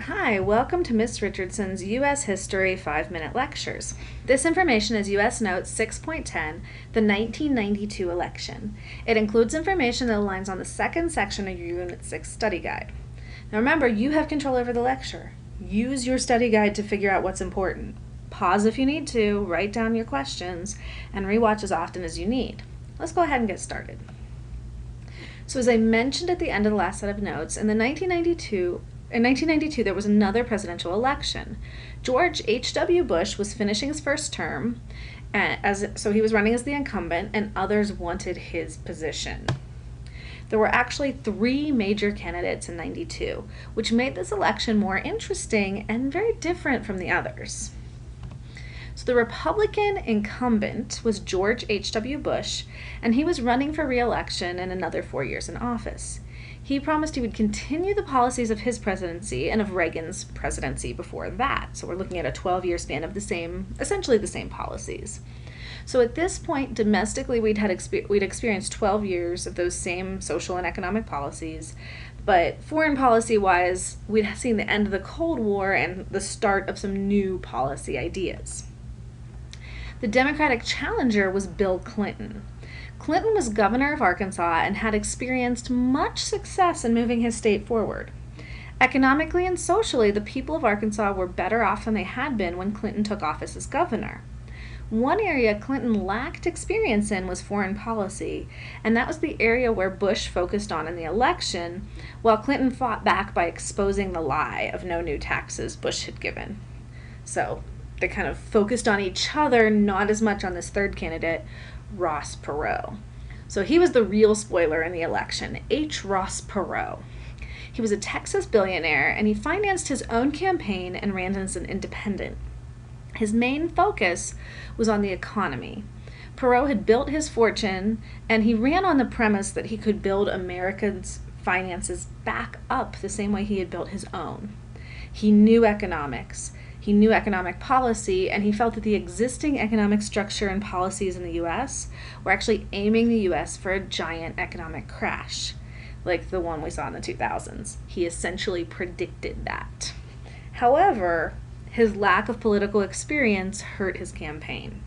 Hi, welcome to Miss Richardson's U.S. History 5-Minute Lectures. This information is U.S. Note 6.10, the 1992 election. It includes information that aligns on the second section of your Unit 6 study guide. Now remember, you have control over the lecture. Use your study guide to figure out what's important. Pause if you need to, write down your questions, and rewatch as often as you need. Let's go ahead and get started. So as I mentioned at the end of the last set of notes, in 1992, there was another presidential election. George H.W. Bush was finishing his first term, so he was running as the incumbent, and others wanted his position. There were actually three major candidates in 92, which made this election more interesting and very different from the others. So the Republican incumbent was George H.W. Bush, and he was running for re-election in another 4 years in office. He promised he would continue the policies of his presidency and of Reagan's presidency before that. So we're looking at a 12-year span of essentially the same policies. So at this point, domestically, we'd experienced 12 years of those same social and economic policies, but foreign policy-wise, we'd seen the end of the Cold War and the start of some new policy ideas. The Democratic challenger was Bill Clinton. Clinton was governor of Arkansas and had experienced much success in moving his state forward. Economically and socially, the people of Arkansas were better off than they had been when Clinton took office as governor. One area Clinton lacked experience in was foreign policy, and that was the area where Bush focused on in the election, while Clinton fought back by exposing the lie of no new taxes Bush had given. So they kind of focused on each other, not as much on this third candidate, Ross Perot. So he was the real spoiler in the election, H. Ross Perot. He was a Texas billionaire, and he financed his own campaign and ran as an independent. His main focus was on the economy. Perot had built his fortune, and he ran on the premise that he could build America's finances back up the same way he had built his own. He knew economics. He knew economic policy, and he felt that the existing economic structure and policies in the U.S. were actually aiming the U.S. for a giant economic crash, like the one we saw in the 2000s. He essentially predicted that. However, his lack of political experience hurt his campaign.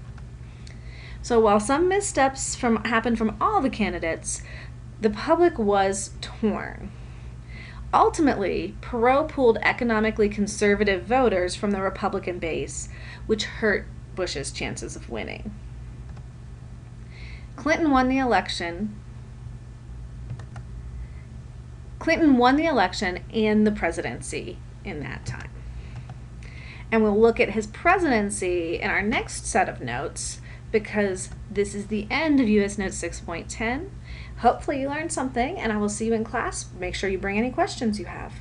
So while some missteps happened from all the candidates, the public was torn. Ultimately, Perot pulled economically conservative voters from the Republican base, which hurt Bush's chances of winning. Clinton won the election and the presidency in that time. And we'll look at his presidency in our next set of notes, because this is the end of U.S. Note 6.10. Hopefully you learned something, and I will see you in class. Make sure you bring any questions you have.